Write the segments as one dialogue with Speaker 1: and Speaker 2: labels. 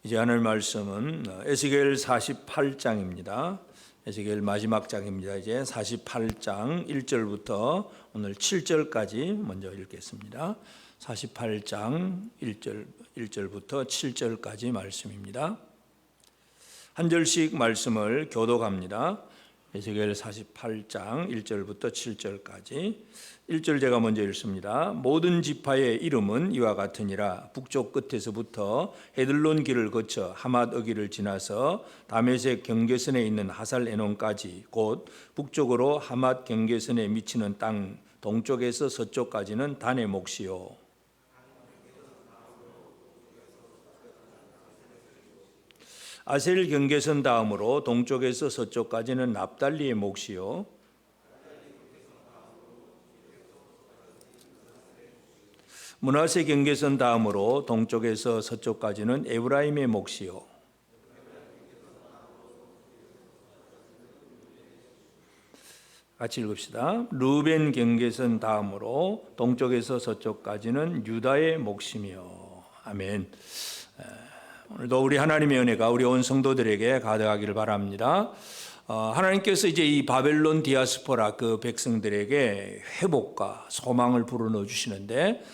Speaker 1: 이제 하늘 말씀은 에스겔 48장입니다. 에스겔 마지막 장입니다. 이제 48장 1절부터 오늘 7절까지 먼저 읽겠습니다. 48장 1절부터 7절까지 말씀입니다. 한 절씩 말씀을 교독합니다. 에스겔 48장 1절부터 7절까지 1절 제가 먼저 읽습니다. 모든 지파의 이름은 이와 같으니라. 북쪽 끝에서부터 헤들론 길을 거쳐 하맛 어기를 지나서 다메섹 경계선에 있는 하살 에논까지 곧 북쪽으로 하맛 경계선에 미치는 땅 동쪽에서 서쪽까지는 단의 몫이요. 아셀 경계선 다음으로 동쪽에서 서쪽까지는 납달리의 몫이요. 므낫세 경계선 다음으로 동쪽에서 서쪽까지는 에브라임의 몫이요. 같이 읽읍시다. 르벤 경계선 다음으로 동쪽에서 서쪽까지는 유다의 몫이며. 아멘. 오늘도 우리 하나님의 은혜가 우리 온 성도들에게 가득하기를 바랍니다. 하나님께서 이제 이 바벨론 디아스포라 그 백성들에게 회복과 소망을 불어넣어 주시는데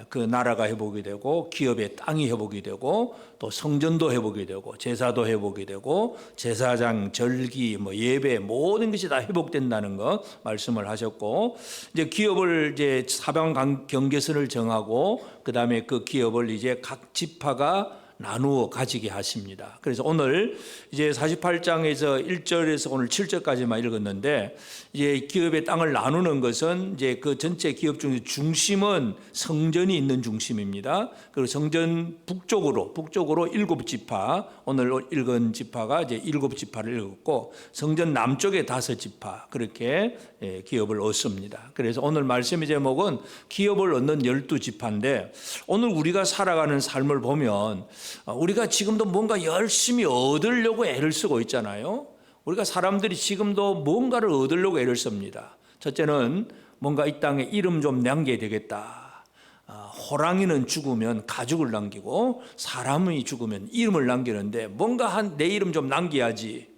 Speaker 1: 그 나라가 회복이 되고 기업의 땅이 회복이 되고 또 성전도 회복이 되고 제사도 회복이 되고 제사장 절기 예배 모든 것이 다 회복된다는 거 말씀을 하셨고 이제 기업을 이제 사방 경계선을 정하고 그다음에 그 기업을 이제 각 지파가 나누어 가지게 하십니다. 그래서 오늘 이제 48장에서 1절에서 오늘 7절까지만 읽었는데 이제 기업의 땅을 나누는 것은 이제 그 전체 기업 중에 중심은 성전이 있는 중심입니다. 그리고 성전 북쪽으로 7지파, 오늘 읽은 지파가 이제 7지파를 읽었고 성전 남쪽에 5지파 그렇게 기업을 얻습니다. 그래서 오늘 말씀의 제목은 기업을 얻는 12지파인데 오늘 우리가 살아가는 삶을 보면 우리가 지금도 뭔가 열심히 얻으려고 애를 쓰고 있잖아요. 우리가 사람들이 지금도 뭔가를 얻으려고 애를 씁니다. 첫째는 뭔가 이 땅에 이름 좀 남겨야 되겠다. 호랑이는 죽으면 가죽을 남기고 사람이 죽으면 이름을 남기는데 뭔가 내 이름 좀 남겨야지.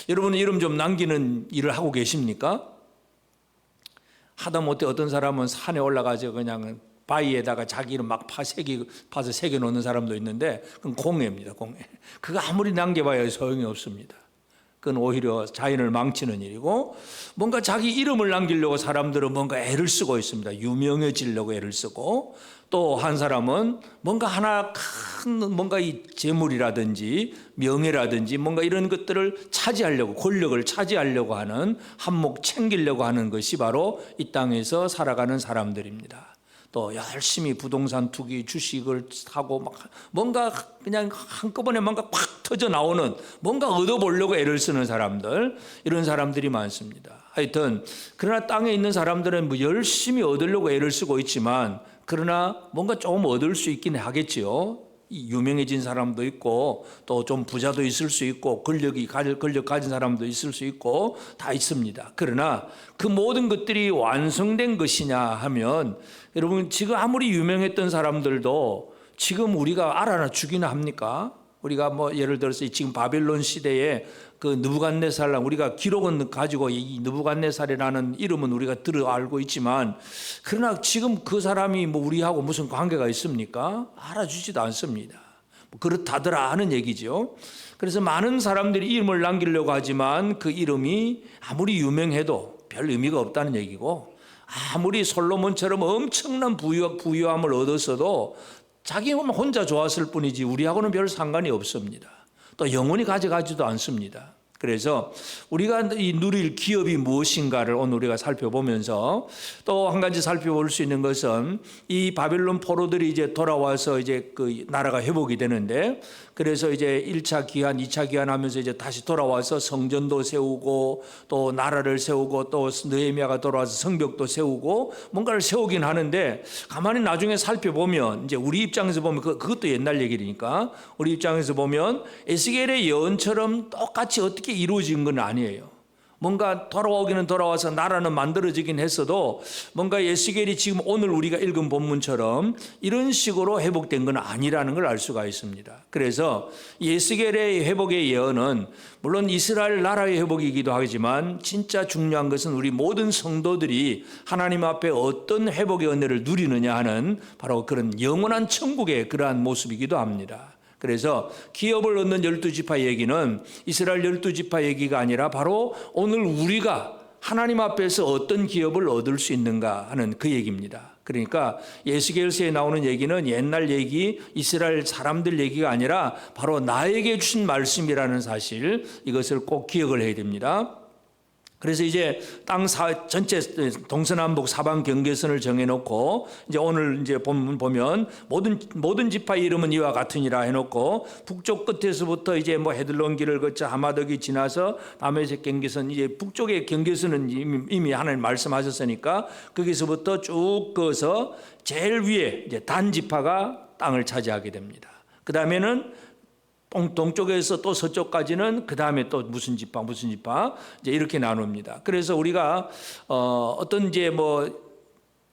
Speaker 1: 여러분은 이름 좀 남기는 일을 하고 계십니까? 하다못해 어떤 사람은 산에 올라가서 그냥 바위에다가 자기 이름 막 파서 새겨 놓는 사람도 있는데 그건 공해입니다. 공해. 그거 아무리 남겨봐야 소용이 없습니다. 그건 오히려 자연을 망치는 일이고 뭔가 자기 이름을 남기려고 사람들은 뭔가 애를 쓰고 있습니다. 유명해지려고 애를 쓰고 또 한 사람은 뭔가 하나 큰 뭔가 이 재물이라든지 명예라든지 뭔가 이런 것들을 차지하려고 권력을 차지하려고 하는 한몫 챙기려고 하는 것이 바로 이 땅에서 살아가는 사람들입니다. 또 열심히 부동산 투기 주식을 사고 막 뭔가 그냥 한꺼번에 뭔가 팍 터져 나오는 뭔가 얻어보려고 애를 쓰는 사람들 이런 사람들이 많습니다. 하여튼 그러나 땅에 있는 사람들은 뭐 열심히 얻으려고 애를 쓰고 있지만 그러나 뭔가 조금 얻을 수 있긴 하겠지요. 유명해진 사람도 있고 또 좀 부자도 있을 수 있고 권력 가진 사람도 있을 수 있고 다 있습니다. 그러나 그 모든 것들이 완성된 것이냐 하면 여러분 지금 아무리 유명했던 사람들도 지금 우리가 알아나 주기나 합니까? 우리가 뭐 예를 들어서 지금 바벨론 시대에 그 느부갓네살 우리가 기록은 가지고 이 느부갓네살이라는 이름은 우리가 들어 알고 있지만 그러나 지금 그 사람이 뭐 우리하고 무슨 관계가 있습니까? 알아주지도 않습니다. 그렇다더라 하는 얘기죠. 그래서 많은 사람들이 이름을 남기려고 하지만 그 이름이 아무리 유명해도 별 의미가 없다는 얘기고 아무리 솔로몬처럼 엄청난 부유함을 얻었어도 자기만 혼자 좋았을 뿐이지 우리하고는 별 상관이 없습니다. 또 영원히 가져가지도 않습니다. 그래서 우리가 이 누릴 기업이 무엇인가를 오늘 우리가 살펴보면서 또 한 가지 살펴볼 수 있는 것은 이 바벨론 포로들이 이제 돌아와서 이제 그 나라가 회복이 되는데 그래서 이제 1차 기한, 2차 기한 하면서 이제 다시 돌아와서 성전도 세우고 또 나라를 세우고 또 느헤미야가 돌아와서 성벽도 세우고 뭔가를 세우긴 하는데 가만히 나중에 살펴보면 이제 우리 입장에서 보면 그것도 옛날 얘기니까 우리 입장에서 보면 에스겔의 예언처럼 똑같이 어떻게 이루어진 건 아니에요. 뭔가 돌아오기는 돌아와서 나라는 만들어지긴 했어도 뭔가 에스겔이 지금 오늘 우리가 읽은 본문처럼 이런 식으로 회복된 건 아니라는 걸 알 수가 있습니다. 그래서 에스겔의 회복의 예언은 물론 이스라엘 나라의 회복이기도 하지만 진짜 중요한 것은 우리 모든 성도들이 하나님 앞에 어떤 회복의 은혜를 누리느냐 하는 바로 그런 영원한 천국의 그러한 모습이기도 합니다. 그래서 기업을 얻는 12지파 얘기는 이스라엘 12지파 얘기가 아니라 바로 오늘 우리가 하나님 앞에서 어떤 기업을 얻을 수 있는가 하는 그 얘기입니다. 그러니까 에스겔서에 나오는 얘기는 옛날 얘기, 이스라엘 사람들 얘기가 아니라 바로 나에게 주신 말씀이라는 사실, 이것을 꼭 기억을 해야 됩니다. 그래서 이제 땅 전체 동서남북 사방 경계선을 정해놓고 이제 오늘 이제 본문 보면 모든 지파 이름은 이와 같으니라 해놓고 북쪽 끝에서부터 이제 뭐 헤들론 길을 거쳐 하마덕이 지나서 다메섹 경계선, 이제 북쪽의 경계선은 이미 하나님 말씀하셨으니까 거기서부터 쭉 그어서 제일 위에 이제 단 지파가 땅을 차지하게 됩니다. 그 다음에는 동쪽에서 또 서쪽까지는 그 다음에 또 무슨 지파 이제 이렇게 나눕니다. 그래서 우리가 어떤 이제 뭐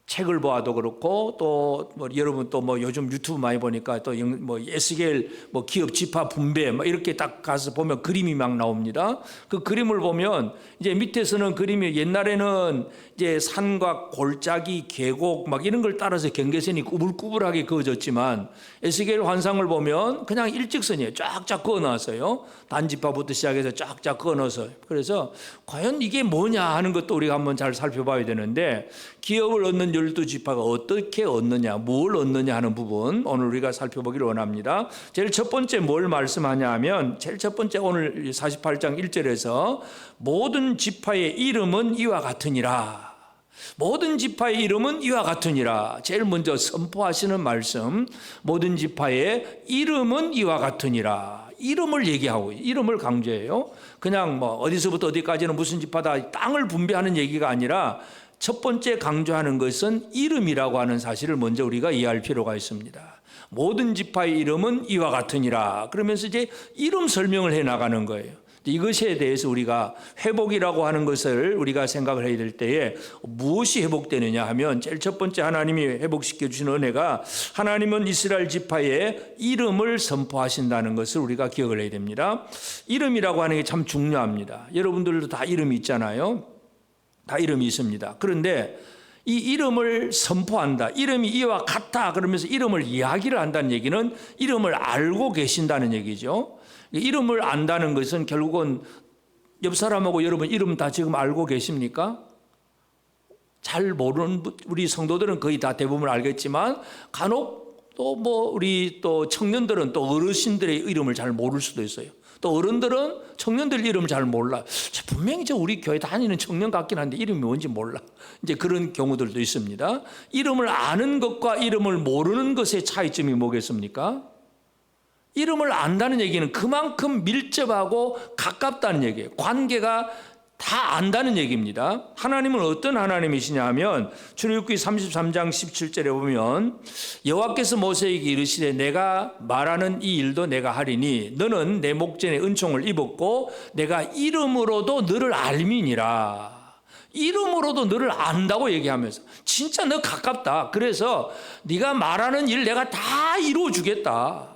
Speaker 1: 책을 보아도 그렇고 또 뭐 여러분 또 뭐 요즘 유튜브 많이 보니까 또 뭐 에스겔 뭐 기업 지파 분배 뭐 이렇게 딱 가서 보면 그림이 막 나옵니다. 그 그림을 보면 이제 밑에서는 그림이 옛날에는 이제 산과 골짜기, 계곡 막 이런 걸 따라서 경계선이 꾸불꾸불하게 그어졌지만 에스겔 환상을 보면 그냥 일직선이에요. 쫙쫙 그어놨어요. 단지파부터 시작해서 쫙쫙 그어넣어서. 그래서 과연 이게 뭐냐 하는 것도 우리가 한번 잘 살펴봐야 되는데, 기업을 얻는 12지파가 어떻게 얻느냐, 뭘 얻느냐 하는 부분 오늘 우리가 살펴보기를 원합니다. 제일 첫 번째 뭘 말씀하냐 하면, 제일 첫 번째 오늘 48장 1절에서 모든 지파의 이름은 이와 같으니라. 모든 지파의 이름은 이와 같으니라. 제일 먼저 선포하시는 말씀, 모든 지파의 이름은 이와 같으니라. 이름을 얘기하고 이름을 강조해요. 그냥 뭐 어디서부터 어디까지는 무슨 지파다 땅을 분배하는 얘기가 아니라 첫 번째 강조하는 것은 이름이라고 하는 사실을 먼저 우리가 이해할 필요가 있습니다. 모든 지파의 이름은 이와 같으니라. 그러면서 이제 이름 설명을 해 나가는 거예요. 이것에 대해서 우리가 회복이라고 하는 것을 우리가 생각을 해야 될 때에 무엇이 회복되느냐 하면, 제일 첫 번째 하나님이 회복시켜 주신 은혜가, 하나님은 이스라엘 지파의 이름을 선포하신다는 것을 우리가 기억을 해야 됩니다. 이름이라고 하는 게 참 중요합니다. 여러분들도 다 이름이 있잖아요. 다 이름이 있습니다. 그런데 이 이름을 선포한다, 이름이 이와 같다 그러면서 이름을 이야기를 한다는 얘기는 이름을 알고 계신다는 얘기죠. 이름을 안다는 것은 결국은 옆 사람하고 여러분 이름 다 지금 알고 계십니까? 잘 모르는 우리 성도들은 거의 다 대부분 알겠지만, 간혹 또 뭐 우리 또 청년들은 또 어르신들의 이름을 잘 모를 수도 있어요. 또 어른들은 청년들 이름을 잘 몰라. 분명히 우리 교회 다니는 청년 같긴 한데 이름이 뭔지 몰라. 이제 그런 경우들도 있습니다. 이름을 아는 것과 이름을 모르는 것의 차이점이 뭐겠습니까? 이름을 안다는 얘기는 그만큼 밀접하고 가깝다는 얘기예요. 관계가 다 안다는 얘기입니다. 하나님은 어떤 하나님이시냐 하면, 출애굽기 33장 17절에 보면 여호와께서 모세에게 이르시되 내가 말하는 이 일도 내가 하리니 너는 내 목전에 은총을 입었고 내가 이름으로도 너를 알미니라. 이름으로도 너를 안다고 얘기하면서 진짜 너 가깝다. 그래서 네가 말하는 일 내가 다 이루어 주겠다.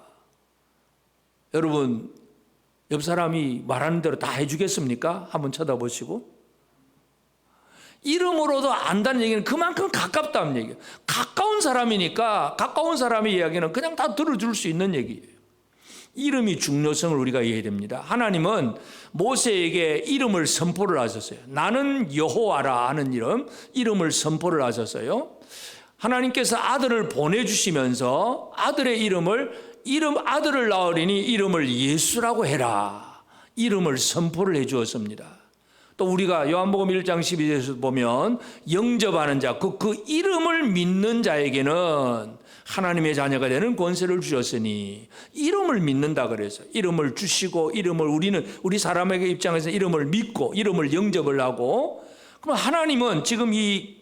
Speaker 1: 여러분, 옆 사람이 말하는 대로 다 해주겠습니까? 한번 쳐다보시고. 이름으로도 안다는 얘기는 그만큼 가깝다는 얘기예요. 가까운 사람이니까 가까운 사람의 이야기는 그냥 다 들어줄 수 있는 얘기예요. 이름이 중요성을 우리가 이해해야 됩니다. 하나님은 모세에게 이름을 선포를 하셨어요. 나는 여호와라 하는 이름을 선포를 하셨어요. 하나님께서 아들을 보내주시면서 아들의 아들을 낳으리니 이름을 예수라고 해라. 이름을 선포를 해 주었습니다. 또 우리가 요한복음 1장 12절에서 보면 영접하는 자, 그 이름을 믿는 자에게는 하나님의 자녀가 되는 권세를 주셨으니, 이름을 믿는다 그래서 이름을 주시고, 우리 사람에게 입장에서 이름을 믿고 이름을 영접을 하고, 그럼 하나님은 지금 이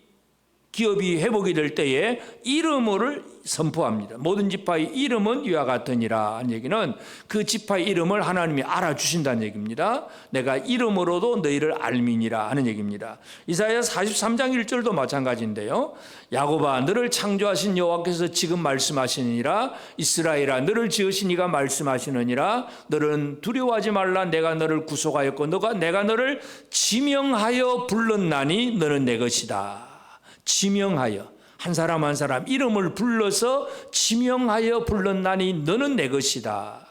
Speaker 1: 기업이 회복이 될 때에 이름을 선포합니다. 모든 지파의 이름은 이와 같으니라 하는 얘기는 그 지파의 이름을 하나님이 알아주신다는 얘기입니다. 내가 이름으로도 너희를 알미니라 하는 얘기입니다. 이사야 43장 1절도 마찬가지인데요. 야곱아 너를 창조하신 여호와께서 지금 말씀하시느니라. 이스라엘아 너를 지으신 이가 말씀하시느니라. 너는 두려워하지 말라. 내가 너를 구속하였고 내가 너를 지명하여 불렀나니 너는 내 것이다. 지명하여 한 사람 한 사람 이름을 불러서 지명하여 불렀나니 너는 내 것이다.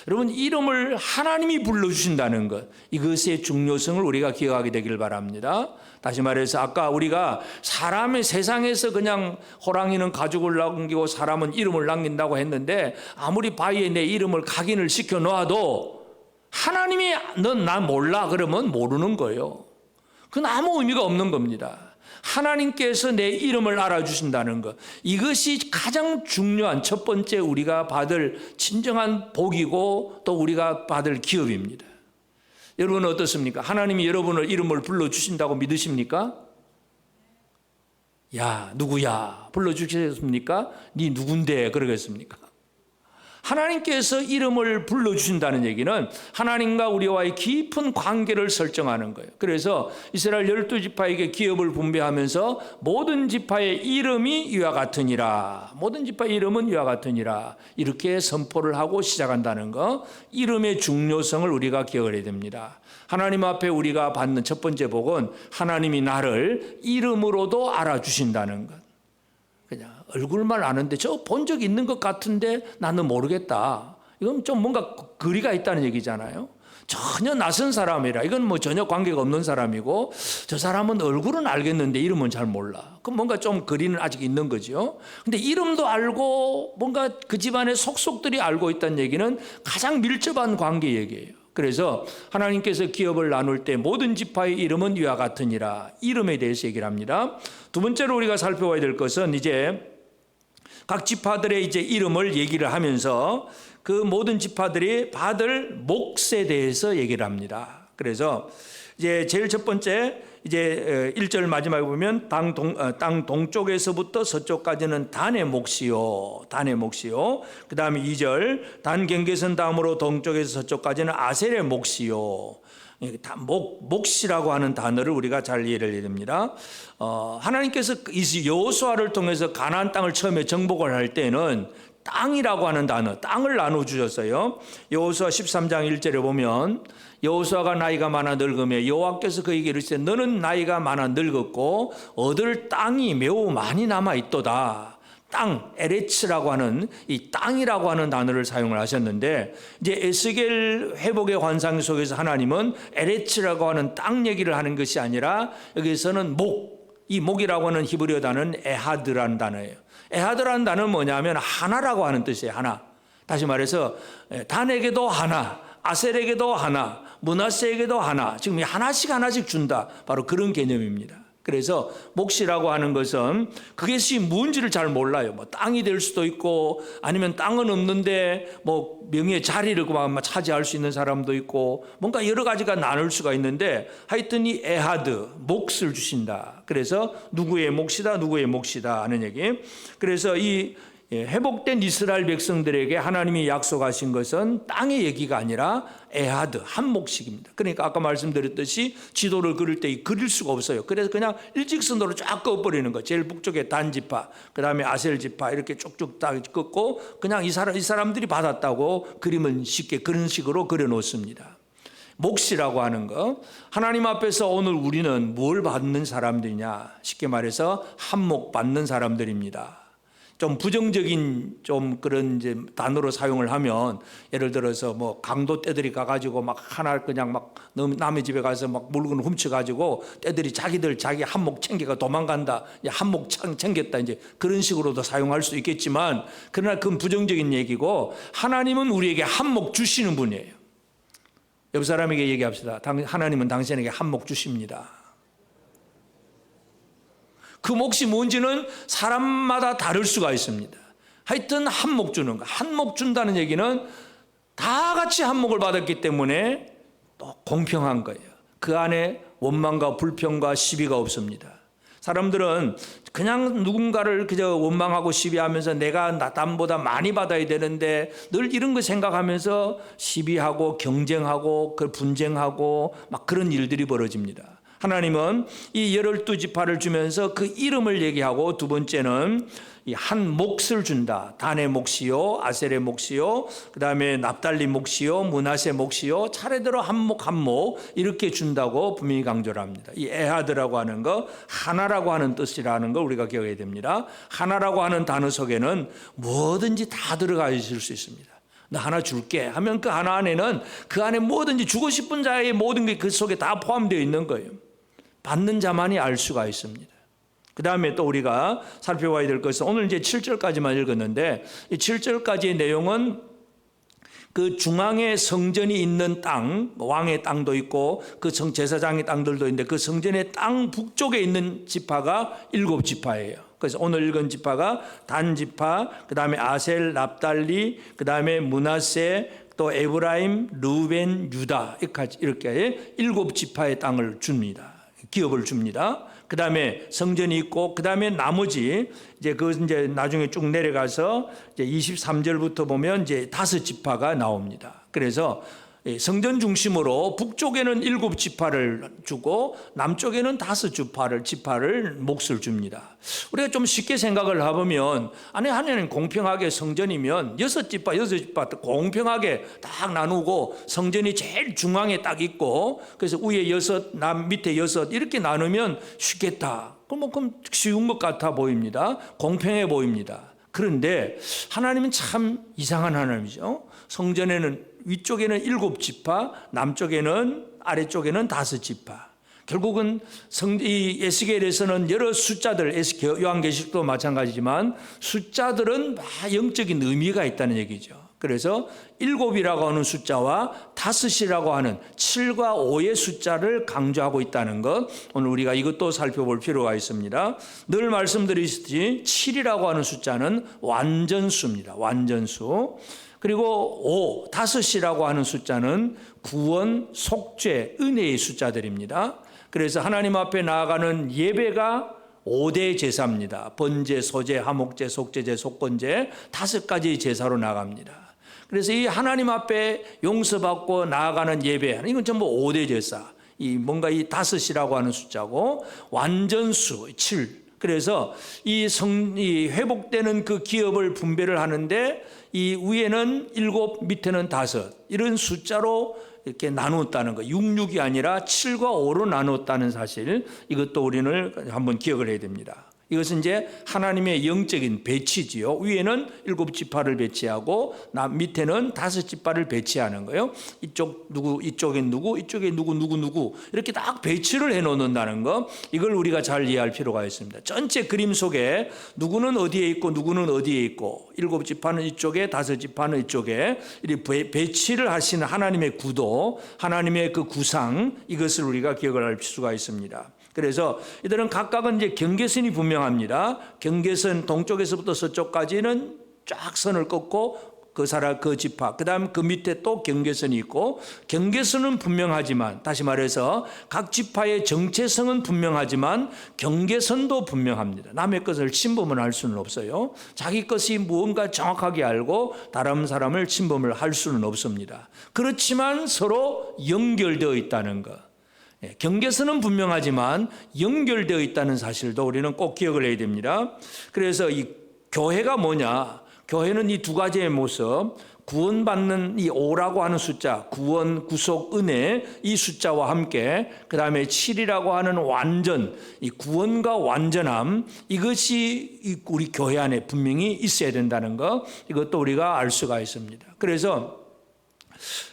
Speaker 1: 여러분 이름을 하나님이 불러주신다는 것, 이것의 중요성을 우리가 기억하게 되길 바랍니다. 다시 말해서 아까 우리가 사람의 세상에서 그냥 호랑이는 가죽을 남기고 사람은 이름을 남긴다고 했는데 아무리 바위에 내 이름을 각인을 시켜 놓아도 하나님이 넌 나 몰라 그러면 모르는 거예요. 그건 아무 의미가 없는 겁니다. 하나님께서 내 이름을 알아주신다는 것, 이것이 가장 중요한 첫 번째 우리가 받을 진정한 복이고 또 우리가 받을 기업입니다. 여러분은 어떻습니까? 하나님이 여러분을 이름을 불러주신다고 믿으십니까? 야 누구야 불러주시겠습니까? 네 누군데 그러겠습니까? 하나님께서 이름을 불러주신다는 얘기는 하나님과 우리와의 깊은 관계를 설정하는 거예요. 그래서 이스라엘 12지파에게 기업을 분배하면서 모든 지파의 이름이 이와 같으니라. 모든 지파의 이름은 이와 같으니라. 이렇게 선포를 하고 시작한다는 거. 이름의 중요성을 우리가 기억을 해야 됩니다. 하나님 앞에 우리가 받는 첫 번째 복은 하나님이 나를 이름으로도 알아주신다는 것. 그냥 얼굴만 아는데 저 본 적 있는 것 같은데 나는 모르겠다. 이건 좀 뭔가 거리가 있다는 얘기잖아요. 전혀 낯선 사람이라 이건 뭐 전혀 관계가 없는 사람이고 저 사람은 얼굴은 알겠는데 이름은 잘 몰라. 그럼 뭔가 좀 거리는 아직 있는 거죠. 근데 이름도 알고 뭔가 그 집안의 속속들이 알고 있다는 얘기는 가장 밀접한 관계 얘기예요. 그래서 하나님께서 기업을 나눌 때 모든 지파의 이름은 이와 같으니라. 이름에 대해서 얘기를 합니다. 두 번째로 우리가 살펴봐야 될 것은 이제 각 지파들의 이제 이름을 얘기를 하면서 그 모든 지파들이 받을 몫에 대해서 얘기를 합니다. 그래서 이제 제일 첫 번째 이제 1절 마지막에 보면 땅 동쪽에서부터 서쪽까지는 단의 몫이요. 단의 몫이요. 그 다음에 2절 단 경계선 다음으로 동쪽에서 서쪽까지는 아셀의 몫이요. 몫이라고 하는 단어를 우리가 잘 이해를 해야 됩니다. 하나님께서 여호수아를 통해서 가나안 땅을 처음에 정복을 할 때는 땅이라고 하는 단어, 땅을 나눠주셨어요. 여호수아 13장 1절에 보면 여호수아가 나이가 많아 늙으며 여호와께서 그에게 이르시되 너는 나이가 많아 늙었고 얻을 땅이 매우 많이 남아 있도다. 땅, 에레츠라고 하는 이 땅이라고 하는 단어를 사용을 하셨는데 이제 에스겔 회복의 환상 속에서 하나님은 에레츠라고 하는 땅 얘기를 하는 것이 아니라 여기서는 이 목이라고 하는 히브리어 단어는 에하드라는 단어예요. 에하드라는 단어는 뭐냐면 하나라고 하는 뜻이에요. 하나. 다시 말해서 단에게도 하나, 아셀에게도 하나, 므낫세에게도 하나. 지금 하나씩 준다. 바로 그런 개념입니다. 그래서 몫이라고 하는 것은 그것이 뭔지를 잘 몰라요. 뭐 땅이 될 수도 있고 아니면 땅은 없는데 뭐 명예의 자리를 차지할 수 있는 사람도 있고 뭔가 여러 가지가 나눌 수가 있는데 하여튼 이 에하드, 몫을 주신다. 그래서 누구의 몫이다, 누구의 몫이다 하는 얘기. 그래서 이 회복된 이스라엘 백성들에게 하나님이 약속하신 것은 땅의 얘기가 아니라 에하드, 한 몫씩입니다. 그러니까 아까 말씀드렸듯이 지도를 그릴 때 그릴 수가 없어요. 그래서 그냥 일직선으로 쫙 그어버리는 거. 제일 북쪽에 단 지파, 그 다음에 아셀 지파 이렇게 쭉쭉 딱 긋고 그냥 이 사람들이 받았다고 그림은 쉽게 그런 식으로 그려놓습니다. 몫이라고 하는 거. 하나님 앞에서 오늘 우리는 뭘 받는 사람들이냐? 쉽게 말해서 한몫 받는 사람들입니다. 좀 부정적인 좀 그런 이제 단어로 사용을 하면 예를 들어서 뭐 강도 떼들이 가가지고 막 하나 그냥 막 남의 집에 가서 막 물건을 훔쳐가지고 떼들이 자기 한몫 챙겨가 도망간다. 한몫 챙겼다. 이제 그런 식으로도 사용할 수 있겠지만 그러나 그건 부정적인 얘기고 하나님은 우리에게 한몫 주시는 분이에요. 옆 사람에게 얘기합시다. 하나님은 당신에게 한몫 주십니다. 그 몫이 뭔지는 사람마다 다를 수가 있습니다. 하여튼 한몫 주는 거. 한몫 준다는 얘기는 다 같이 한몫을 받았기 때문에 또 공평한 거예요. 그 안에 원망과 불평과 시비가 없습니다. 사람들은 그냥 누군가를 그저 원망하고 시비하면서 내가 남보다 많이 받아야 되는데 늘 이런 거 생각하면서 시비하고 경쟁하고 분쟁하고 막 그런 일들이 벌어집니다. 하나님은 이 12지파를 주면서 그 이름을 얘기하고, 두 번째는 이 한 몫을 준다. 단의 몫이요, 아셀의 몫이요, 그 다음에 납달리 몫이요, 므낫세 몫이요, 차례대로 한 몫 이렇게 준다고 분명히 강조를 합니다. 이 에하드라고 하는 거, 하나라고 하는 뜻이라는 걸 우리가 기억해야 됩니다. 하나라고 하는 단어 속에는 뭐든지 다 들어가 있을 수 있습니다. 나 하나 줄게 하면 그 하나 안에는 그 안에 뭐든지 주고 싶은 자의 모든 게 그 속에 다 포함되어 있는 거예요. 받는 자만이 알 수가 있습니다. 그 다음에 또 우리가 살펴봐야 될 것은, 오늘 이제 7절까지만 읽었는데 이 7절까지의 내용은 그 중앙에 성전이 있는 땅, 왕의 땅도 있고 그 제사장의 땅들도 있는데 그 성전의 땅 북쪽에 있는 지파가 7지파예요. 그래서 오늘 읽은 지파가 단 지파, 그 다음에 아셀, 납달리, 그 다음에 므낫세, 또 에브라임, 루벤, 유다, 이렇게 7지파의 땅을 줍니다. 기업을 줍니다. 그 다음에 성전이 있고, 그 다음에 나머지 이제 나중에 쭉 내려가서 이제 23절부터 보면 이제 5지파가 나옵니다. 그래서 성전 중심으로 북쪽에는 7지파를 주고 남쪽에는 5지파를 몫을 줍니다. 우리가 좀 쉽게 생각을 해보면, 하나님 공평하게 성전이면 6지파 공평하게 딱 나누고 성전이 제일 중앙에 딱 있고, 그래서 위에 6, 남 밑에 6 이렇게 나누면 쉽겠다. 그럼 쉬운 것 같아 보입니다. 공평해 보입니다. 그런데 하나님은 참 이상한 하나님이죠. 성전에는 위쪽에는 7지파, 남쪽에는, 아래쪽에는 5지파. 결국은 이 에스겔에서는 여러 숫자들, 요한계시록도 마찬가지지만 숫자들은 다 영적인 의미가 있다는 얘기죠. 그래서 7이라고 하는 숫자와 5이라고 하는 7과 5의 숫자를 강조하고 있다는 것, 오늘 우리가 이것도 살펴볼 필요가 있습니다. 늘 말씀드리듯이 7이라고 하는 숫자는 완전수입니다. 완전수. 그리고 5이라고 하는 숫자는 구원, 속죄, 은혜의 숫자들입니다. 그래서 하나님 앞에 나아가는 예배가 5대 제사입니다. 번제, 소제, 하목제, 속죄제, 속건제 5가지 제사로 나갑니다. 그래서 이 하나님 앞에 용서받고 나아가는 예배, 이건 전부 5대 제사. 이 5이라고 하는 숫자고, 완전수 7. 그래서 이 회복되는 그 기업을 분배를 하는데 이 위에는 7, 밑에는 5 이런 숫자로 이렇게 나누었다는 거, 66이 아니라 7과 5로 나누었다는 사실, 이것도 우리는 한번 기억을 해야 됩니다. 이것은 이제 하나님의 영적인 배치지요. 위에는 7지파를 배치하고 밑에는 5지파를 배치하는 거예요. 이쪽엔 누구, 이쪽에 누구 이렇게 딱 배치를 해놓는다는 거, 이걸 우리가 잘 이해할 필요가 있습니다. 전체 그림 속에 누구는 어디에 있고 누구는 어디에 있고, 7지파는 이쪽에 5지파는 이쪽에 이렇게 배치를 하시는 하나님의 구도, 하나님의 그 구상, 이것을 우리가 기억을 할 필요가 있습니다. 그래서 이들은 각각은 이제 경계선이 분명합니다. 경계선 동쪽에서부터 서쪽까지는 쫙 선을 긋고 그 지파, 그 다음 그 밑에 또 경계선이 있고, 경계선은 분명하지만, 다시 말해서 각 지파의 정체성은 분명하지만 경계선도 분명합니다. 남의 것을 침범을 할 수는 없어요. 자기 것이 무언가 정확하게 알고 다른 사람을 침범을 할 수는 없습니다. 그렇지만 서로 연결되어 있다는 것, 경계선은 분명하지만 연결되어 있다는 사실도 우리는 꼭 기억을 해야 됩니다. 그래서 이 교회가 뭐냐? 교회는 이 2가지의 모습, 구원받는 이 5라고 하는 숫자, 구원, 구속, 은혜, 이 숫자와 함께 그 다음에 7이라고 하는 완전, 이 구원과 완전함, 이것이 우리 교회 안에 분명히 있어야 된다는 것, 이것도 우리가 알 수가 있습니다. 그래서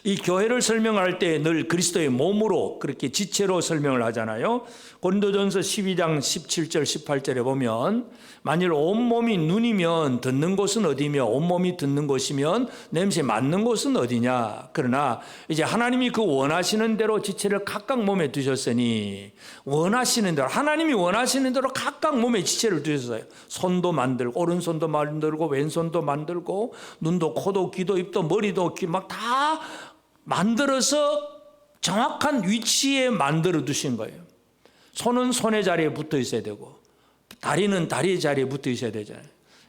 Speaker 1: 이 교회를 설명할 때 늘 그리스도의 몸으로, 그렇게 지체로 설명을 하잖아요. 고린도전서 12장 17절 18절에 보면, 만일 온몸이 눈이면 듣는 곳은 어디며 온몸이 듣는 곳이면 냄새 맡는 곳은 어디냐. 그러나 이제 하나님이 그 원하시는 대로 지체를 각각 몸에 두셨으니, 원하시는 대로, 하나님이 원하시는 대로 각각 몸에 지체를 두셨어요. 손도 만들고, 오른손도 만들고, 왼손도 만들고, 눈도 코도 귀도 입도 머리도 막 다 만들어서 정확한 위치에 만들어 두신 거예요. 손은 손의 자리에 붙어 있어야 되고, 다리는 다리의 자리에 붙어 있어야 되잖아요.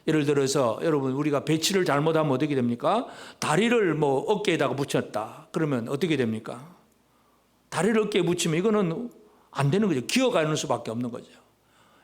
Speaker 1: 예를 들어서 여러분 우리가 배치를 잘못하면 어떻게 됩니까? 다리를 뭐 어깨에다가 붙였다. 그러면 어떻게 됩니까? 다리를 어깨에 붙이면 이거는 안 되는 거죠. 기어가는 수밖에 없는 거죠.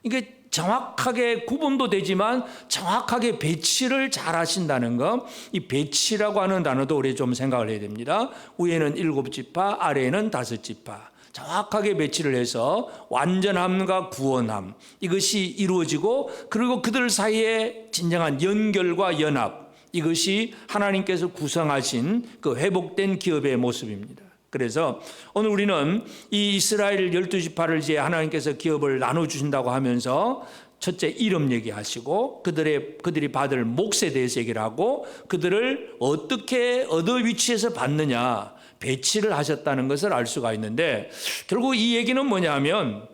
Speaker 1: 이게 정확하게 구분도 되지만 정확하게 배치를 잘 하신다는 것, 이 배치라고 하는 단어도 우리 좀 생각을 해야 됩니다. 위에는 7지파, 아래에는 5지파. 정확하게 배치를 해서 완전함과 구원함, 이것이 이루어지고, 그리고 그들 사이에 진정한 연결과 연합, 이것이 하나님께서 구성하신 그 회복된 기업의 모습입니다. 그래서 오늘 우리는 이 이스라엘 12지파를 이제 하나님께서 기업을 나눠주신다고 하면서 첫째 이름 얘기하시고, 그들이 받을 몫에 대해서 얘기를 하고, 그들을 어떻게 어느 위치에서 받느냐 배치를 하셨다는 것을 알 수가 있는데, 결국 이 얘기는 뭐냐면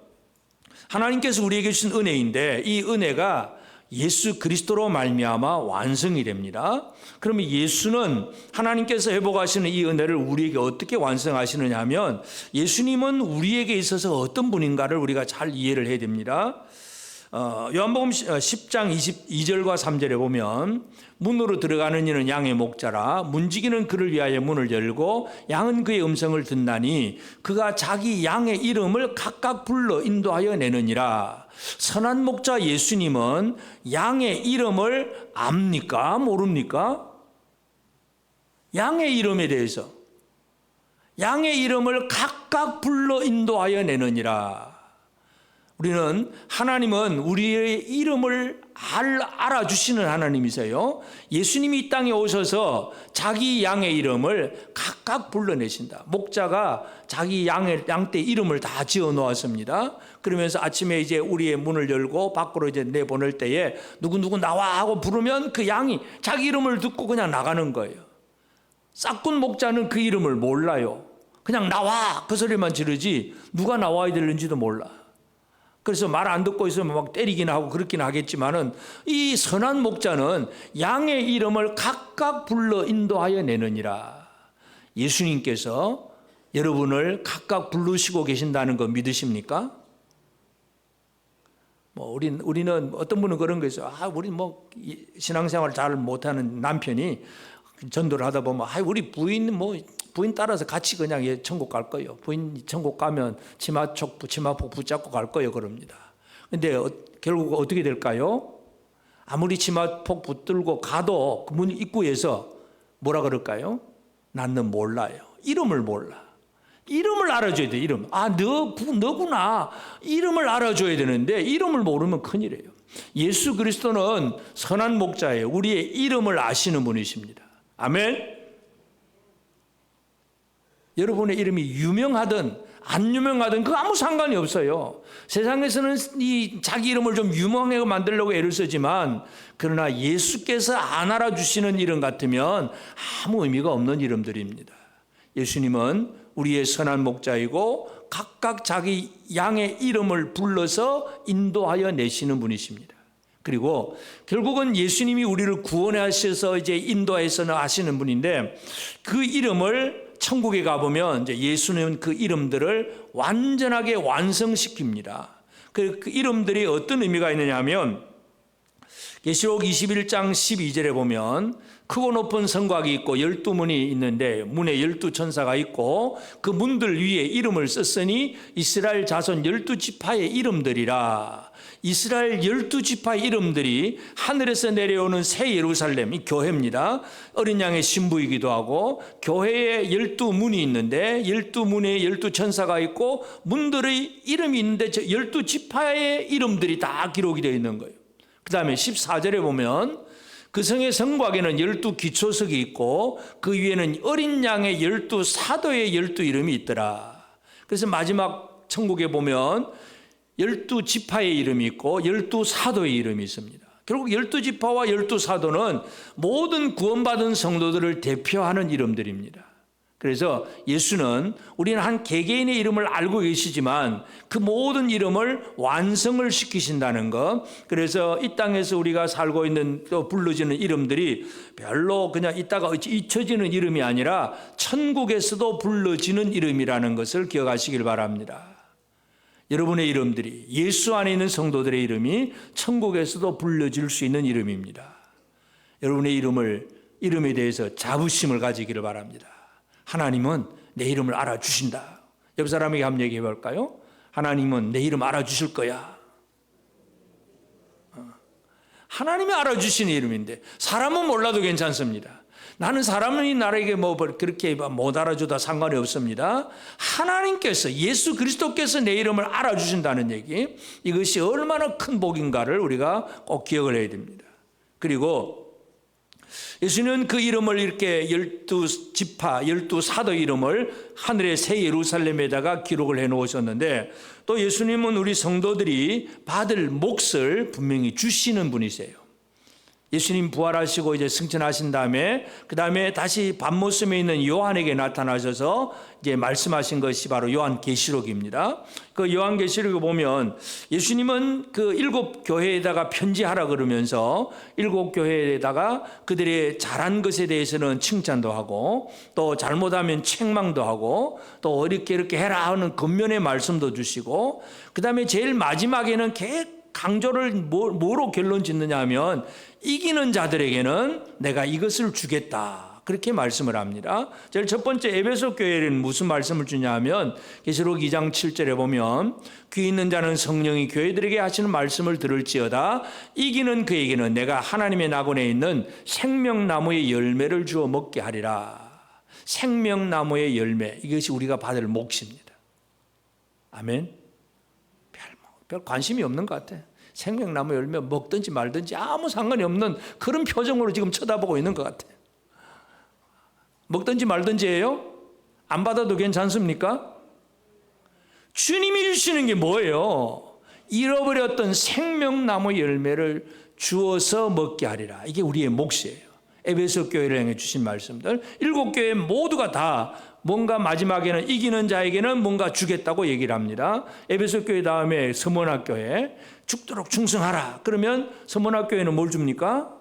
Speaker 1: 하나님께서 우리에게 주신 은혜인데, 이 은혜가 예수 그리스도로 말미암아 완성이 됩니다. 그러면 예수는, 하나님께서 회복하시는 이 은혜를 우리에게 어떻게 완성하시느냐 하면, 예수님은 우리에게 있어서 어떤 분인가를 우리가 잘 이해를 해야 됩니다. 요한복음 10장 22절과 3절에 보면, 문으로 들어가는 이는 양의 목자라, 문지기는 그를 위하여 문을 열고 양은 그의 음성을 듣나니 그가 자기 양의 이름을 각각 불러 인도하여 내느니라. 선한 목자 예수님은 양의 이름을 압니까? 모릅니까? 양의 이름에 대해서, 양의 이름을 각각 불러 인도하여 내느니라. 우리는, 하나님은 우리의 이름을 알아주시는 하나님이세요. 예수님이 이 땅에 오셔서 자기 양의 이름을 각각 불러내신다. 목자가 자기 양떼 이름을 다 지어 놓았습니다. 그러면서 아침에 이제 우리의 문을 열고 밖으로 이제 내보낼 때에 누구 나와 하고 부르면 그 양이 자기 이름을 듣고 그냥 나가는 거예요. 싹군 목자는 그 이름을 몰라요. 그냥 나와 그 소리만 지르지 누가 나와야 되는지도 몰라. 그래서 말 안 듣고 있으면 막 때리긴 하고 그렇긴 하겠지만은, 이 선한 목자는 양의 이름을 각각 불러 인도하여 내느니라. 예수님께서 여러분을 각각 부르시고 계신다는 거 믿으십니까? 우리는 어떤 분은 그런 거 있어요. 우리 신앙생활 잘 못하는 남편이 전도를 하다 보면, 우리 부인 따라서 같이 그냥 천국 갈 거예요. 부인 천국 가면 치마폭 붙잡고 갈 거예요. 그럽니다. 근데 결국 어떻게 될까요? 아무리 치마폭 붙들고 가도 그 문 입구에서 뭐라 그럴까요? 나는 몰라요. 이름을 몰라. 이름을 알아줘야 돼. 이름. 너구나. 이름을 알아줘야 되는데 이름을 모르면 큰일이에요. 예수 그리스도는 선한 목자예요. 우리의 이름을 아시는 분이십니다. 아멘. 여러분의 이름이 유명하든 안 유명하든 그거 아무 상관이 없어요. 세상에서는 이 자기 이름을 좀 유명하게 만들려고 애를 쓰지만, 그러나 예수께서 안 알아주시는 이름 같으면 아무 의미가 없는 이름들입니다. 예수님은 우리의 선한 목자이고 각각 자기 양의 이름을 불러서 인도하여 내시는 분이십니다. 그리고 결국은 예수님이 우리를 구원하셔서 이제 인도해서 하시는 분인데, 그 이름을 천국에 가보면 이제 예수님은 그 이름들을 완전하게 완성시킵니다. 그 이름들이 어떤 의미가 있느냐 하면, 계시록 21장 12절에 보면 크고 높은 성곽이 있고 12문이 있는데 문에 12천사가 있고 그 문들 위에 이름을 썼으니 이스라엘 자손 12지파의 이름들이라. 이스라엘 12지파의 이름들이 하늘에서 내려오는 새 예루살렘, 이 교회입니다. 어린 양의 신부이기도 하고, 교회에 12문이 있는데 12문에 12천사가 있고 문들의 이름이 있는데 저 12지파의 이름들이 다 기록이 되어 있는 거예요. 그 다음에 14절에 보면 그 성의 성곽에는 12기초석이 있고 그 위에는 어린 양의 12사도의 12이름이 있더라. 그래서 마지막 천국에 보면 12지파의 이름이 있고 12사도의 이름이 있습니다. 결국 12지파와 12사도는 모든 구원받은 성도들을 대표하는 이름들입니다. 그래서 예수는, 우리는 한 개개인의 이름을 알고 계시지만 그 모든 이름을 완성을 시키신다는 것. 그래서 이 땅에서 우리가 살고 있는 또 불러지는 이름들이 별로 그냥 있다가 잊혀지는 이름이 아니라 천국에서도 불러지는 이름이라는 것을 기억하시길 바랍니다. 여러분의 이름들이, 예수 안에 있는 성도들의 이름이 천국에서도 불려질 수 있는 이름입니다. 여러분의 이름에 대해서 자부심을 가지기를 바랍니다. 하나님은 내 이름을 알아주신다. 옆 사람에게 한번 얘기해 볼까요? 하나님은 내 이름 알아주실 거야. 하나님이 알아주시는 이름인데 사람은 몰라도 괜찮습니다. 나는 사람이 나에게 뭐 그렇게 못 알아줘도 상관이 없습니다. 하나님께서, 예수 그리스도께서 내 이름을 알아주신다는 얘기, 이것이 얼마나 큰 복인가를 우리가 꼭 기억을 해야 됩니다. 그리고 예수님은 그 이름을 이렇게 12지파, 12사도 이름을 하늘의 새 예루살렘에다가 기록을 해 놓으셨는데, 또 예수님은 우리 성도들이 받을 몫을 분명히 주시는 분이세요. 예수님 부활하시고 이제 승천하신 다음에 그 다음에 다시 밤모섬에 있는 요한에게 나타나셔서 이제 말씀하신 것이 바로 요한계시록입니다. 그 요한계시록에 보면 예수님은 그 7교회에다가 편지하라 그러면서 7교회에다가 그들의 잘한 것에 대해서는 칭찬도 하고 또 잘못하면 책망도 하고 또 이렇게 해라 하는 겉면의 말씀도 주시고, 그 다음에 제일 마지막에는 강조를 뭐로 결론 짓느냐 하면 이기는 자들에게는 내가 이것을 주겠다, 그렇게 말씀을 합니다. 제일 첫 번째 에베소 교회는 무슨 말씀을 주냐 하면 계시록 2장 7절에 보면 귀 있는 자는 성령이 교회들에게 하시는 말씀을 들을지어다 이기는 그에게는 내가 하나님의 낙원에 있는 생명나무의 열매를 주어 먹게 하리라. 생명나무의 열매, 이것이 우리가 받을 몫입니다. 아멘. 별 관심이 없는 것 같아. 생명나무 열매 먹든지 말든지 아무 상관이 없는 그런 표정으로 지금 쳐다보고 있는 것 같아. 먹든지 말든지예요? 안 받아도 괜찮습니까? 주님이 주시는 게 뭐예요? 잃어버렸던 생명나무 열매를 주어서 먹게 하리라. 이게 우리의 몫이에요. 에베소 교회를 향해 주신 말씀들, 7교회 모두가 다 뭔가 마지막에는 이기는 자에게는 뭔가 주겠다고 얘기를 합니다. 에베소 교회 다음에 서문학교회 죽도록 충성하라. 그러면 서문학교회는 뭘 줍니까?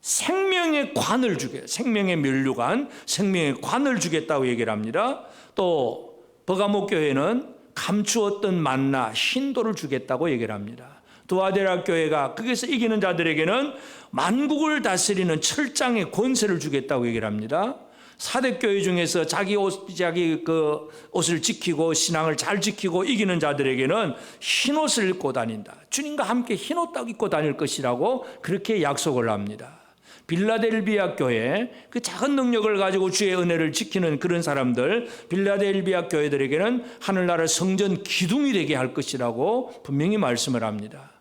Speaker 1: 생명의 관을 주게, 생명의 면류관, 생명의 관을 주겠다고 얘기를 합니다. 또 버가모교회는 감추었던 만나, 신도를 주겠다고 얘기를 합니다. 두아데라 교회가 거기서 이기는 자들에게는 만국을 다스리는 철장의 권세를 주겠다고 얘기를 합니다. 사대교회 중에서 자기 옷을 지키고 신앙을 잘 지키고 이기는 자들에게는 흰옷을 입고 다닌다. 주님과 함께 흰옷 딱 입고 다닐 것이라고 그렇게 약속을 합니다. 빌라델비아 교회, 그 작은 능력을 가지고 주의 은혜를 지키는 그런 사람들, 빌라델비아 교회들에게는 하늘나라 성전 기둥이 되게 할 것이라고 분명히 말씀을 합니다.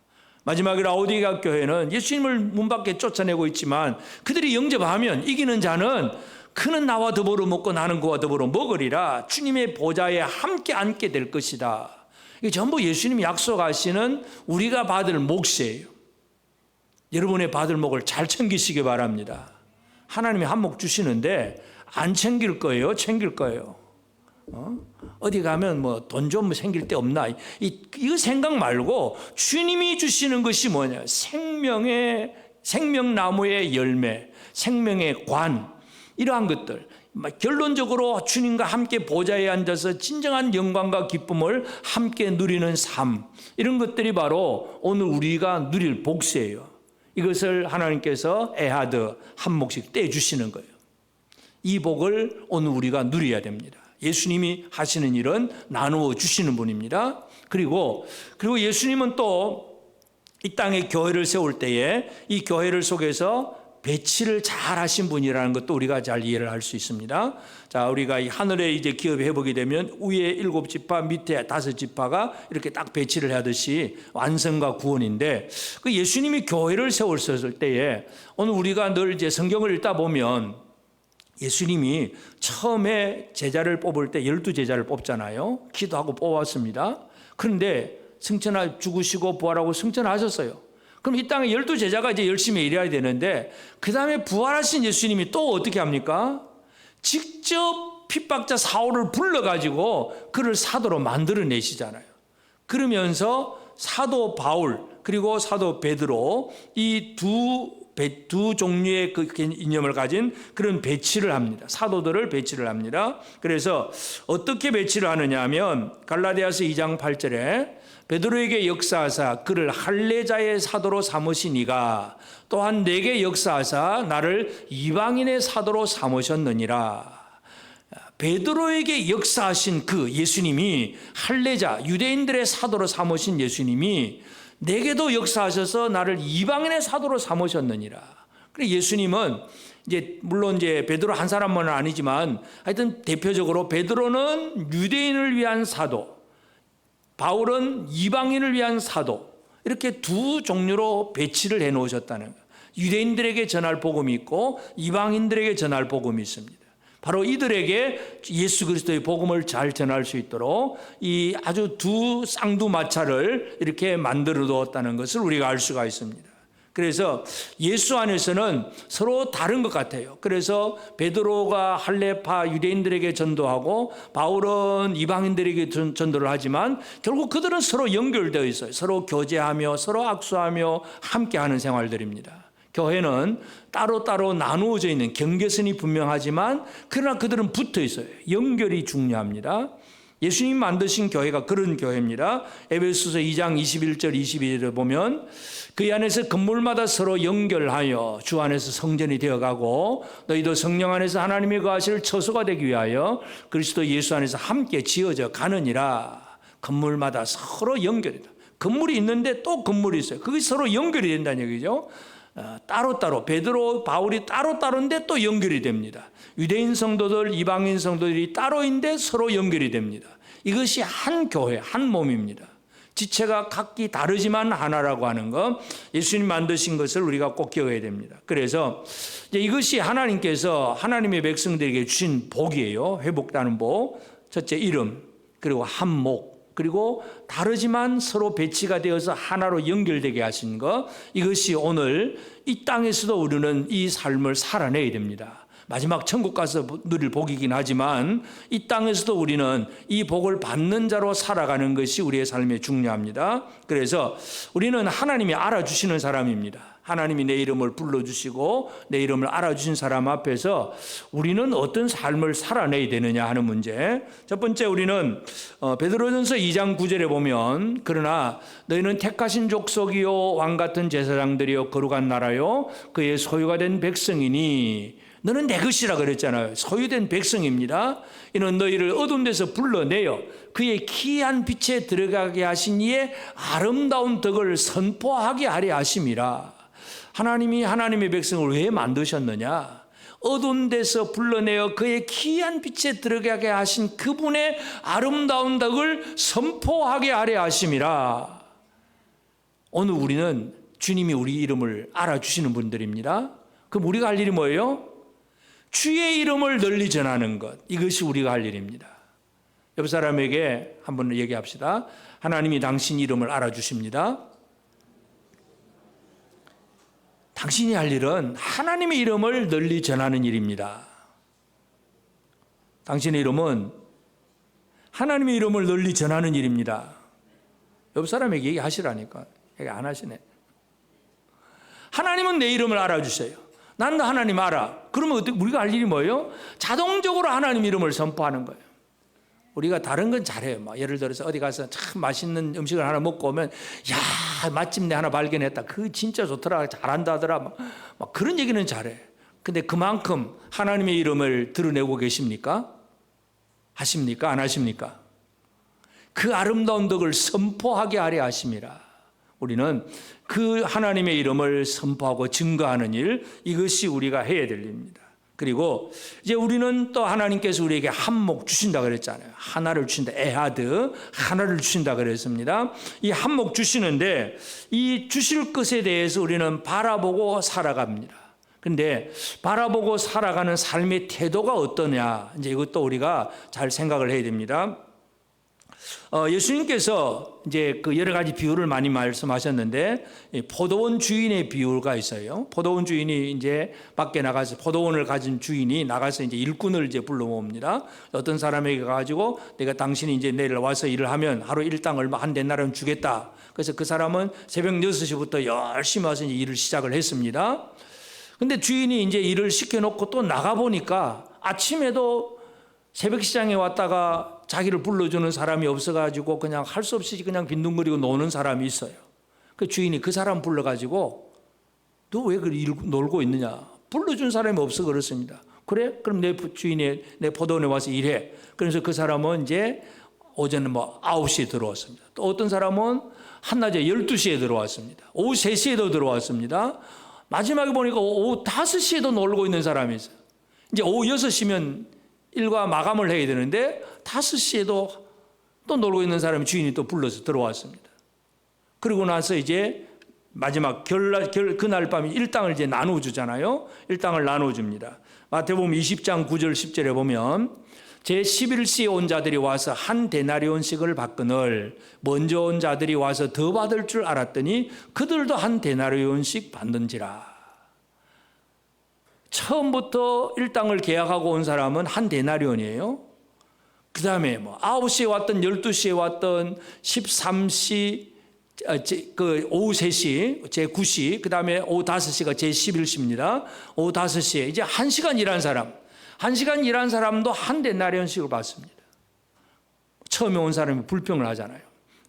Speaker 1: 마지막에 라오디게아 교회는 예수님을 문 밖에 쫓아내고 있지만 그들이 영접하면 이기는 자는 그는 나와 더불어 먹고 나는 그와 더불어 먹으리라. 주님의 보좌에 함께 앉게 될 것이다. 이게 전부 예수님이 약속하시는 우리가 받을 몫이에요. 여러분의 받을 몫을 잘 챙기시기 바랍니다. 하나님이 한 몫 주시는데 안 챙길 거예요? 챙길 거예요? 어디 가면 뭐 돈 좀 생길 데 없나? 이거 생각 말고 주님이 주시는 것이 뭐냐? 생명나무의 열매, 생명의 관, 이러한 것들, 결론적으로 주님과 함께 보좌에 앉아서 진정한 영광과 기쁨을 함께 누리는 삶, 이런 것들이 바로 오늘 우리가 누릴 복수예요. 이것을 하나님께서 에하드 한 몫씩 떼주시는 거예요. 이 복을 오늘 우리가 누려야 됩니다. 예수님이 하시는 일은 나누어 주시는 분입니다. 그리고 예수님은 또 이 땅에 교회를 세울 때에 이 교회를 속에서 배치를 잘 하신 분이라는 것도 우리가 잘 이해를 할 수 있습니다. 자, 우리가 이 하늘에 이제 기업해 보게 되면 위에 7지파, 밑에 5지파가 이렇게 딱 배치를 하듯이 완성과 구원인데, 그 예수님이 교회를 세웠을 때에 오늘 우리가 늘 이제 성경을 읽다 보면 예수님이 처음에 제자를 뽑을 때 12제자를 뽑잖아요. 기도하고 뽑았습니다. 그런데 죽으시고 부활하고 승천하셨어요. 그럼 이 땅에 12제자가 이제 열심히 일해야 되는데, 그 다음에 부활하신 예수님이 또 어떻게 합니까? 직접 핍박자 사울을 불러가지고 그를 사도로 만들어내시잖아요. 그러면서 사도 바울 그리고 사도 베드로 이 두 두 종류의 그 이념을 가진 그런 배치를 합니다. 사도들을 배치를 합니다. 그래서 어떻게 배치를 하느냐 하면 갈라디아서 2장 8절에 베드로에게 역사하사 그를 할례자의 사도로 삼으시니가 또한 내게 역사하사 나를 이방인의 사도로 삼으셨느니라. 베드로에게 역사하신 그 예수님이 할례자 유대인들의 사도로 삼으신 예수님이 내게도 역사하셔서 나를 이방인의 사도로 삼으셨느니라. 그래 예수님은 이제 물론 이제 베드로 한 사람만은 아니지만 하여튼 대표적으로 베드로는 유대인을 위한 사도, 바울은 이방인을 위한 사도, 이렇게 두 종류로 배치를 해 놓으셨다는 거예요. 유대인들에게 전할 복음이 있고 이방인들에게 전할 복음이 있습니다. 바로 이들에게 예수 그리스도의 복음을 잘 전할 수 있도록 이 아주 두 쌍두마차를 이렇게 만들어 두었다는 것을 우리가 알 수가 있습니다. 그래서 예수 안에서는 서로 다른 것 같아요. 그래서 베드로가 할례파 유대인들에게 전도하고 바울은 이방인들에게 전도를 하지만 결국 그들은 서로 연결되어 있어요. 서로 교제하며 서로 악수하며 함께하는 생활들입니다. 교회는 따로따로 나누어져 있는 경계선이 분명하지만 그러나 그들은 붙어 있어요. 연결이 중요합니다. 예수님 만드신 교회가 그런 교회입니다. 에베소서 2장 21절 22절을 보면 그 안에서 건물마다 서로 연결하여 주 안에서 성전이 되어가고 너희도 성령 안에서 하나님의 거하실 처소가 되기 위하여 그리스도 예수 안에서 함께 지어져 가느니라. 건물마다 서로 연결이다. 건물이 있는데 또 건물이 있어요. 그게 서로 연결이 된다는 얘기죠. 따로따로 베드로 바울이 따로따로인데 또 연결이 됩니다. 유대인 성도들 이방인 성도들이 따로인데 서로 연결이 됩니다. 이것이 한 교회 한 몸입니다. 지체가 각기 다르지만 하나라고 하는 것, 예수님 만드신 것을 우리가 꼭 기억해야 됩니다. 그래서 이제 이것이 하나님께서 하나님의 백성들에게 주신 복이에요. 회복되는 복. 첫째 이름, 그리고 한목, 그리고 다르지만 서로 배치가 되어서 하나로 연결되게 하신 것, 이것이 오늘 이 땅에서도 우리는 이 삶을 살아내야 됩니다. 마지막 천국 가서 누릴 복이긴 하지만 이 땅에서도 우리는 이 복을 받는 자로 살아가는 것이 우리의 삶에 중요합니다. 그래서 우리는 하나님이 알아주시는 사람입니다. 하나님이 내 이름을 불러주시고 내 이름을 알아주신 사람 앞에서 우리는 어떤 삶을 살아내야 되느냐 하는 문제. 첫 번째 우리는 베드로전서 2장 9절에 보면 그러나 너희는 택하신 족속이요 왕같은 제사장들이요 거룩한 나라요 그의 소유가 된 백성이니 너는 내 것이라 그랬잖아요. 소유된 백성입니다. 이는 너희를 어두운 데서 불러내어 그의 기이한 빛에 들어가게 하신 이의 아름다운 덕을 선포하게 하려 하심이라. 하나님이 하나님의 백성을 왜 만드셨느냐? 어두운 데서 불러내어 그의 기이한 빛에 들어가게 하신 그분의 아름다운 덕을 선포하게 하려 하심이라. 오늘 우리는 주님이 우리 이름을 알아주시는 분들입니다. 그럼 우리가 할 일이 뭐예요? 주의 이름을 널리 전하는 것, 이것이 우리가 할 일입니다. 옆 사람에게 한번 얘기합시다. 하나님이 당신 이름을 알아주십니다. 당신이 할 일은 하나님의 이름을 널리 전하는 일입니다. 당신의 이름은 하나님의 이름을 널리 전하는 일입니다. 옆 사람에게 얘기하시라니까. 얘기 안 하시네. 하나님은 내 이름을 알아주세요. 난 하나님 알아. 그러면 우리가 할 일이 뭐예요? 자동적으로 하나님 이름을 선포하는 거예요. 우리가 다른 건 잘해요. 막 예를 들어서 어디 가서 참 맛있는 음식을 하나 먹고 오면 야 맛집내 하나 발견했다. 그거 진짜 좋더라. 잘한다 하더라. 막 그런 얘기는 잘해. 근데 그만큼 하나님의 이름을 드러내고 계십니까? 하십니까? 안 하십니까? 그 아름다운 덕을 선포하게 하려 하심이라. 우리는 그 하나님의 이름을 선포하고 증거하는 일, 이것이 우리가 해야 될 일입니다. 그리고 이제 우리는 또 하나님께서 우리에게 한목 주신다 그랬잖아요. 하나를 주신다. 에하드, 하나를 주신다 그랬습니다. 이 한목 주시는데 이 주실 것에 대해서 우리는 바라보고 살아갑니다. 근데 바라보고 살아가는 삶의 태도가 어떠냐, 이제 이것도 우리가 잘 생각을 해야 됩니다. 예수님께서 이제 그 여러 가지 비유를 많이 말씀하셨는데 포도원 주인의 비유가 있어요. 포도원 주인이 이제 밖에 나가서 포도원을 가진 주인이 나가서 이제 일꾼을 이제 불러 모읍니다. 어떤 사람에게 가지고 내가 당신이 이제 내일 와서 일을 하면 하루 일당 얼마 한 데나리온 주겠다. 그래서 그 사람은 새벽 6시부터 열심히 와서 이제 일을 시작을 했습니다. 근데 주인이 이제 일을 시켜놓고 또 나가보니까 아침에도 새벽 시장에 왔다가 자기를 불러주는 사람이 없어가지고 그냥 할 수 없이 그냥 빈둥거리고 노는 사람이 있어요. 그 주인이 그 사람 불러가지고 너 왜 놀고 있느냐? 불러준 사람이 없어 그렇습니다. 그래? 그럼 내 주인이 내 포도원에 와서 일해. 그래서 그 사람은 이제 오전에 9시에 들어왔습니다. 또 어떤 사람은 한낮에 12시에 들어왔습니다. 오후 3시에도 들어왔습니다. 마지막에 보니까 오후 5시에도 놀고 있는 사람이 있어요. 이제 오후 6시면 일과 마감을 해야 되는데 5시에도 또 놀고 있는 사람이 주인이 또 불러서 들어왔습니다. 그러고 나서 이제 마지막 그날 밤에 일당을 이제 나눠주잖아요. 일당을 나눠줍니다. 마태복음 20장 9절 10절에 보면 제11시에 온 자들이 와서 한 데나리온씩을 받거늘 먼저 온 자들이 와서 더 받을 줄 알았더니 그들도 한 데나리온씩 받는지라. 처음부터 일당을 계약하고 온 사람은 한 데나리온이에요. 그 다음에 9시에 왔던 12시에 왔던 13시 오후 3시 제9시 그 다음에 오후 5시가 제11시입니다. 오후 5시에 이제 1시간 일한 사람 1시간 일한 사람도 한 데나리온씩을 받습니다. 처음에 온 사람이 불평을 하잖아요.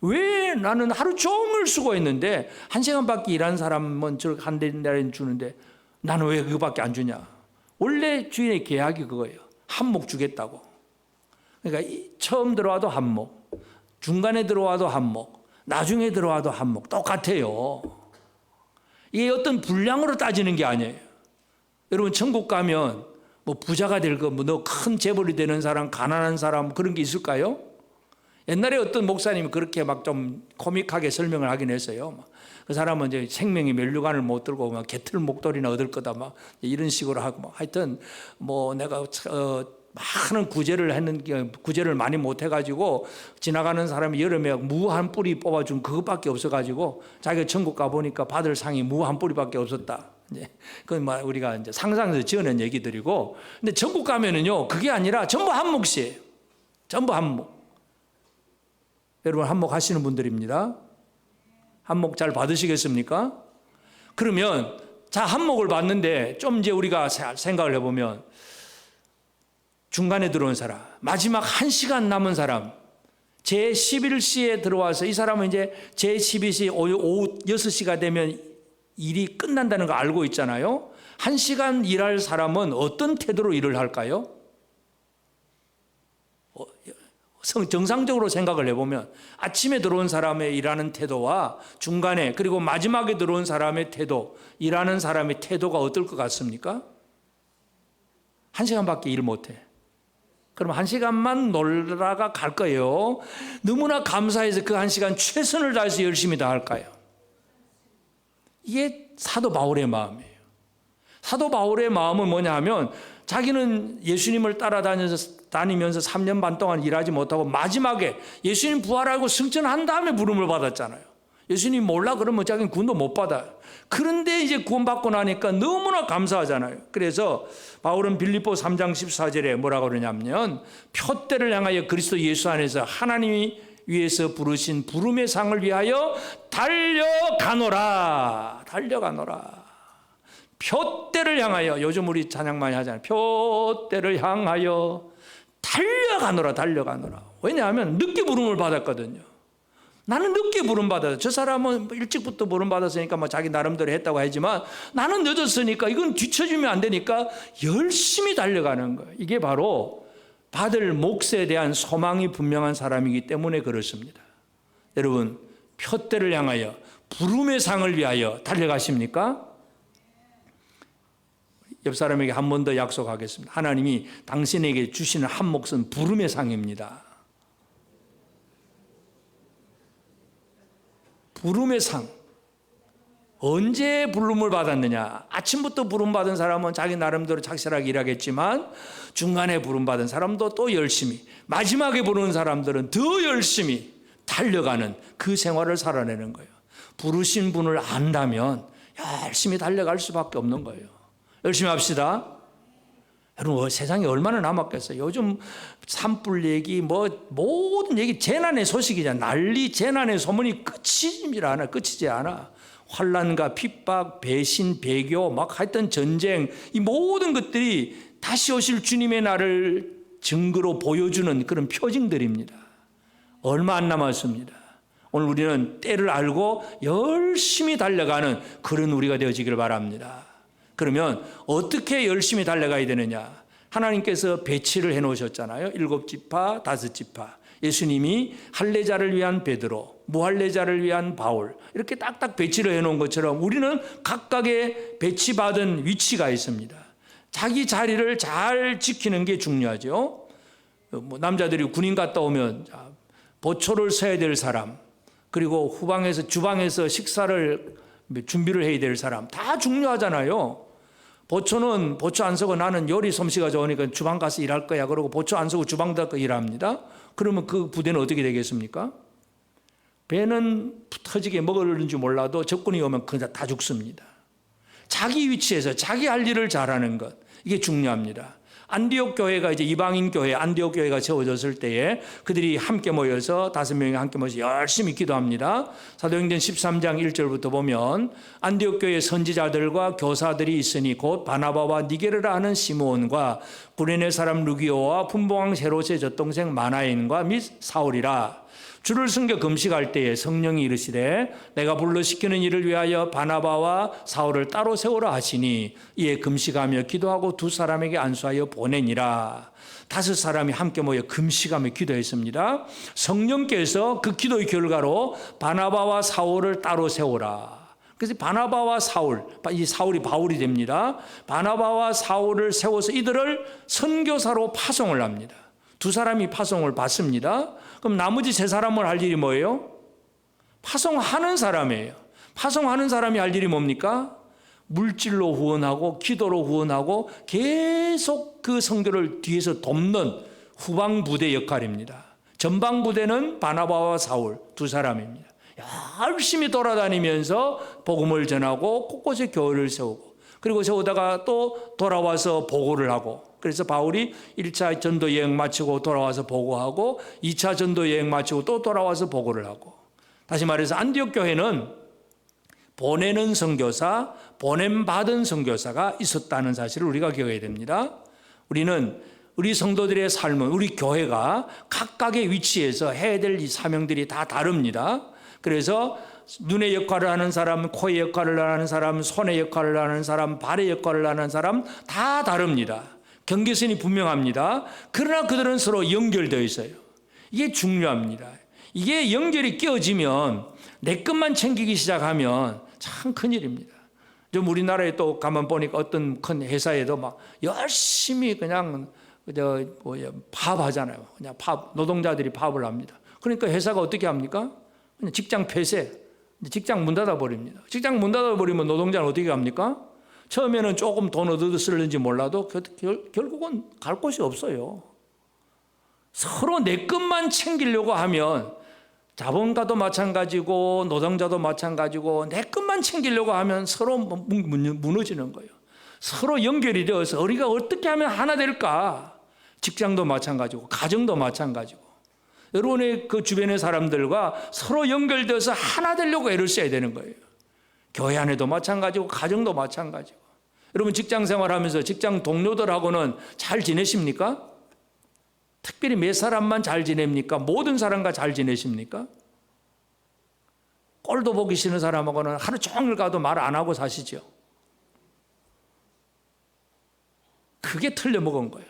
Speaker 1: 왜 나는 하루 종일 수고했는데 1시간밖에 일한 사람은 저 한 데나리온 주는데 나는 왜 그거밖에 안 주냐? 원래 주인의 계약이 그거예요. 한 목 주겠다고. 그러니까 처음 들어와도 한 목, 중간에 들어와도 한 목, 나중에 들어와도 한 목 똑같아요. 이게 어떤 분량으로 따지는 게 아니에요. 여러분 천국 가면 부자가 될 거, 너 큰 재벌이 되는 사람, 가난한 사람 그런 게 있을까요? 옛날에 어떤 목사님이 그렇게 막 좀 코믹하게 설명을 하긴 했어요. 그 사람은 이제 생명의 면류관을 못 들고 막 개틀 목도리나 얻을 거다 막 이런 식으로 하고 하여튼 내가 많은 구제를 많이 못 해가지고 지나가는 사람이 여름에 무 한 뿌리 뽑아준 그것밖에 없어가지고 자기가 천국 가 보니까 받을 상이 무 한 뿌리밖에 없었다. 그건 우리가 이제 상상해서 지어낸 얘기들이고, 근데 천국 가면은요 그게 아니라 전부 한 몫이에요. 전부 한 몫. 여러분 한 몫 하시는 분들입니다. 한 몫 잘 받으시겠습니까? 그러면 자 한 몫을 받는데 좀 이제 우리가 생각을 해보면 중간에 들어온 사람, 마지막 1시간 남은 사람, 제11시에 들어와서 이 사람은 이제 제12시 오후 6시가 되면 일이 끝난다는 거 알고 있잖아요. 1시간 일할 사람은 어떤 태도로 일을 할까요? 정상적으로 생각을 해보면 아침에 들어온 사람의 일하는 태도와 중간에 그리고 마지막에 들어온 사람의 태도, 일하는 사람의 태도가 어떨 것 같습니까? 1시간밖에 일 못해. 그럼 1시간만 놀다가 갈 거예요? 너무나 감사해서 그 1시간 최선을 다해서 열심히 다 할까요? 이게 사도 바울의 마음이에요. 사도 바울의 마음은 뭐냐 하면 자기는 예수님을 따라다니면서 3년 반 동안 일하지 못하고 마지막에 예수님 부활하고 승천한 다음에 부름을 받았잖아요. 예수님 몰라 그러면 자기는 구원도 못 받아요. 그런데 이제 구원받고 나니까 너무나 감사하잖아요. 그래서 바울은 빌립보 3장 14절에 뭐라고 그러냐면 표대를 향하여 그리스도 예수 안에서 하나님이 위에서 부르신 부름의 상을 위하여 달려가노라. 표대를 향하여, 요즘 우리 찬양 많이 하잖아요. 표대를 향하여 달려가노라. 왜냐하면 늦게 부름을 받았거든요. 나는 늦게 부름 받았어요. 저 사람은 일찍부터 부름 받았으니까 자기 나름대로 했다고 하지만 나는 늦었으니까 이건 뒤처지면 안 되니까 열심히 달려가는 거예요. 이게 바로 받을 몫에 대한 소망이 분명한 사람이기 때문에 그렇습니다. 여러분 표대를 향하여 부름의 상을 위하여 달려가십니까? 옆 사람에게 한 번 더 약속하겠습니다. 하나님이 당신에게 주시는 한 몫은 부름의 상입니다. 부름의 상. 언제 부름을 받았느냐? 아침부터 부름 받은 사람은 자기 나름대로 착실하게 일하겠지만 중간에 부름 받은 사람도 또 열심히, 마지막에 부르는 사람들은 더 열심히 달려가는 그 생활을 살아내는 거예요. 부르신 분을 안다면 열심히 달려갈 수밖에 없는 거예요. 열심히 합시다. 여러분 세상에 얼마나 남았겠어요. 요즘 산불 얘기 모든 얘기 재난의 소식이잖아. 난리 재난의 소문이 끝이지 않아. 환난과 핍박, 배신, 배교, 막 하여튼 전쟁, 이 모든 것들이 다시 오실 주님의 날을 증거로 보여주는 그런 표징들입니다. 얼마 안 남았습니다. 오늘 우리는 때를 알고 열심히 달려가는 그런 우리가 되어지기를 바랍니다. 그러면 어떻게 열심히 달려가야 되느냐? 하나님께서 배치를 해놓으셨잖아요. 7지파, 5지파. 예수님이 할례자를 위한 베드로, 무할례자를 위한 바울, 이렇게 딱딱 배치를 해놓은 것처럼 우리는 각각의 배치받은 위치가 있습니다. 자기 자리를 잘 지키는 게 중요하죠. 남자들이 군인 갔다 오면 보초를 서야 될 사람, 그리고 주방에서 식사를 준비를 해야 될 사람, 다 중요하잖아요. 보초는 보초 안 서고 나는 요리 솜씨가 좋으니까 주방 가서 일할 거야. 그러고 보초 안 서고 주방 닦고 일합니다. 그러면 그 부대는 어떻게 되겠습니까? 배는 터지게 먹을는지 몰라도 적군이 오면 그냥 다 죽습니다. 자기 위치에서 자기 할 일을 잘하는 것, 이게 중요합니다. 안디옥 교회가 이제 이방인 교회, 안디옥 교회가 세워졌을 때에 그들이 함께 모여서 5명이 함께 모여서 열심히 기도합니다. 사도행전 13장 1절부터 보면 안디옥 교회 선지자들과 교사들이 있으니 곧 바나바와 니게르라 하는 시므온과 구레네 사람 루기오와 분봉왕 헤롯의 젖동생 마나엔과 및 사울이라. 주를 섬겨 금식할 때에 성령이 이르시되 내가 불러시키는 일을 위하여 바나바와 사울을 따로 세우라 하시니 이에 금식하며 기도하고 2사람에게 안수하여 보내니라. 5사람이 함께 모여 금식하며 기도했습니다. 성령께서 그 기도의 결과로 바나바와 사울을 따로 세우라. 그래서 바나바와 사울, 이 사울이 바울이 됩니다. 바나바와 사울을 세워서 이들을 선교사로 파송을 합니다. 2사람이 파송을 받습니다. 그럼 나머지 3사람을 할 일이 뭐예요? 파송하는 사람이에요. 파송하는 사람이 할 일이 뭡니까? 물질로 후원하고 기도로 후원하고 계속 그 선교를 뒤에서 돕는 후방부대 역할입니다. 전방부대는 바나바와 사울 2사람입니다. 열심히 돌아다니면서 복음을 전하고 곳곳에 교회를 세우고, 그리고 세우다가 또 돌아와서 보고를 하고, 그래서 바울이 1차 전도 여행 마치고 돌아와서 보고하고 2차 전도 여행 마치고 또 돌아와서 보고를 하고, 다시 말해서 안디옥 교회는 보내는 선교사, 보냄받은 선교사가 있었다는 사실을 우리가 기억해야 됩니다. 우리 성도들의 삶은, 우리 교회가 각각의 위치에서 해야 될 이 사명들이 다 다릅니다. 그래서 눈의 역할을 하는 사람, 코의 역할을 하는 사람, 손의 역할을 하는 사람, 발의 역할을 하는 사람 다 다릅니다. 경계선이 분명합니다. 그러나 그들은 서로 연결되어 있어요. 이게 중요합니다. 이게 연결이 끼어지면 내 것만 챙기기 시작하면 참 큰일입니다. 좀 우리나라에 또 가만 보니까 어떤 큰 회사에도 막 열심히 그냥 파업하잖아요. 그냥 노동자들이 파업을 합니다. 그러니까 회사가 어떻게 합니까? 그냥 직장 폐쇄, 직장 문 닫아 버립니다. 직장 문 닫아 버리면 노동자는 어떻게 합니까? 처음에는 조금 돈 얻어 쓰는지 몰라도 결국은 갈 곳이 없어요. 서로 내 것만 챙기려고 하면, 자본가도 마찬가지고 노동자도 마찬가지고, 내 것만 챙기려고 하면 서로 무너지는 거예요. 서로 연결이 되어서 우리가 어떻게 하면 하나 될까? 직장도 마찬가지고 가정도 마찬가지고, 여러분의 그 주변의 사람들과 서로 연결되어서 하나 되려고 애를 써야 되는 거예요. 교회 안에도 마찬가지고 가정도 마찬가지고. 여러분 직장 생활하면서 직장 동료들하고는 잘 지내십니까? 특별히 몇 사람만 잘 지냅니까? 모든 사람과 잘 지내십니까? 꼴도 보기 싫은 사람하고는 하루 종일 가도 말 안 하고 사시죠. 그게 틀려먹은 거예요.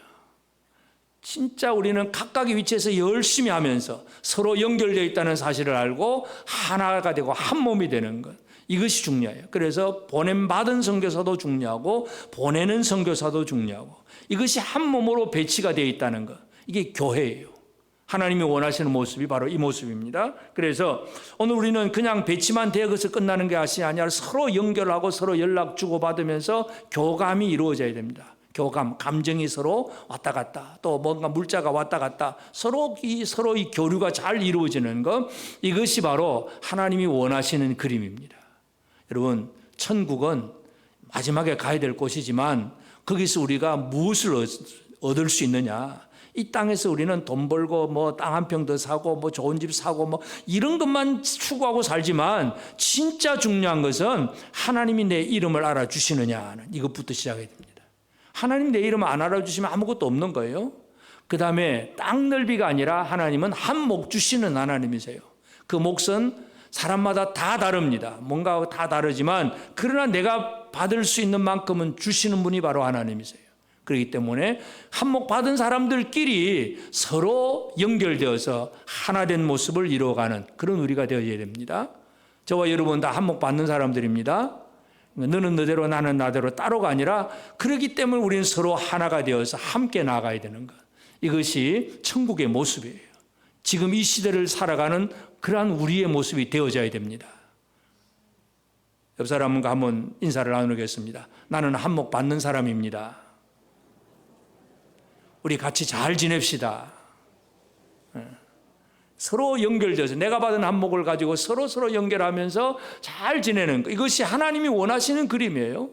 Speaker 1: 진짜 우리는 각각의 위치에서 열심히 하면서 서로 연결되어 있다는 사실을 알고 하나가 되고 한 몸이 되는 것, 이것이 중요해요. 그래서 보냄받은 선교사도 중요하고 보내는 선교사도 중요하고, 이것이 한 몸으로 배치가 되어 있다는 것, 이게 교회예요. 하나님이 원하시는 모습이 바로 이 모습입니다. 그래서 오늘 우리는 그냥 배치만 되어서 끝나는 것이 아니라 서로 연결하고 서로 연락 주고받으면서 교감이 이루어져야 됩니다. 교감, 감정이 서로 왔다 갔다, 또 뭔가 물자가 왔다 갔다, 서로 이 교류가 잘 이루어지는 것, 이것이 바로 하나님이 원하시는 그림입니다. 여러분, 천국은 마지막에 가야 될 곳이지만 거기서 우리가 무엇을 얻을 수 있느냐? 이 땅에서 우리는 돈 벌고 뭐 땅 한 평 더 사고 뭐 좋은 집 사고 뭐 이런 것만 추구하고 살지만 진짜 중요한 것은 하나님이 내 이름을 알아주시느냐 하는 이것부터 시작해야 됩니다. 하나님 내 이름을 안 알아주시면 아무것도 없는 거예요. 그 다음에 땅 넓이가 아니라 하나님은 한 목 주시는 하나님이세요. 그 몫은 사람마다 다 다릅니다. 뭔가 다 다르지만 그러나 내가 받을 수 있는 만큼은 주시는 분이 바로 하나님이세요. 그렇기 때문에 한몫 받은 사람들끼리 서로 연결되어서 하나 된 모습을 이루어가는 그런 우리가 되어야 됩니다. 저와 여러분 다 한몫 받는 사람들입니다. 너는 너대로 나는 나대로 따로가 아니라 그렇기 때문에 우리는 서로 하나가 되어서 함께 나아가야 되는 것. 이것이 천국의 모습이에요. 지금 이 시대를 살아가는 그러한 우리의 모습이 되어져야 됩니다. 옆 사람과 한번 인사를 나누겠습니다. 나는 한몫 받는 사람입니다. 우리 같이 잘 지냅시다. 서로 연결돼서 내가 받은 한몫을 가지고 서로 연결하면서 잘 지내는 것. 이것이 하나님이 원하시는 그림이에요.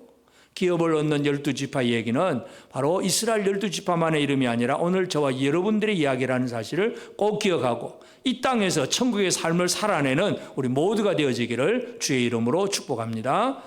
Speaker 1: 기업을 얻는 12지파 얘기는 바로 이스라엘 12지파만의 이름이 아니라 오늘 저와 여러분들의 이야기라는 사실을 꼭 기억하고 이 땅에서 천국의 삶을 살아내는 우리 모두가 되어지기를 주의 이름으로 축복합니다.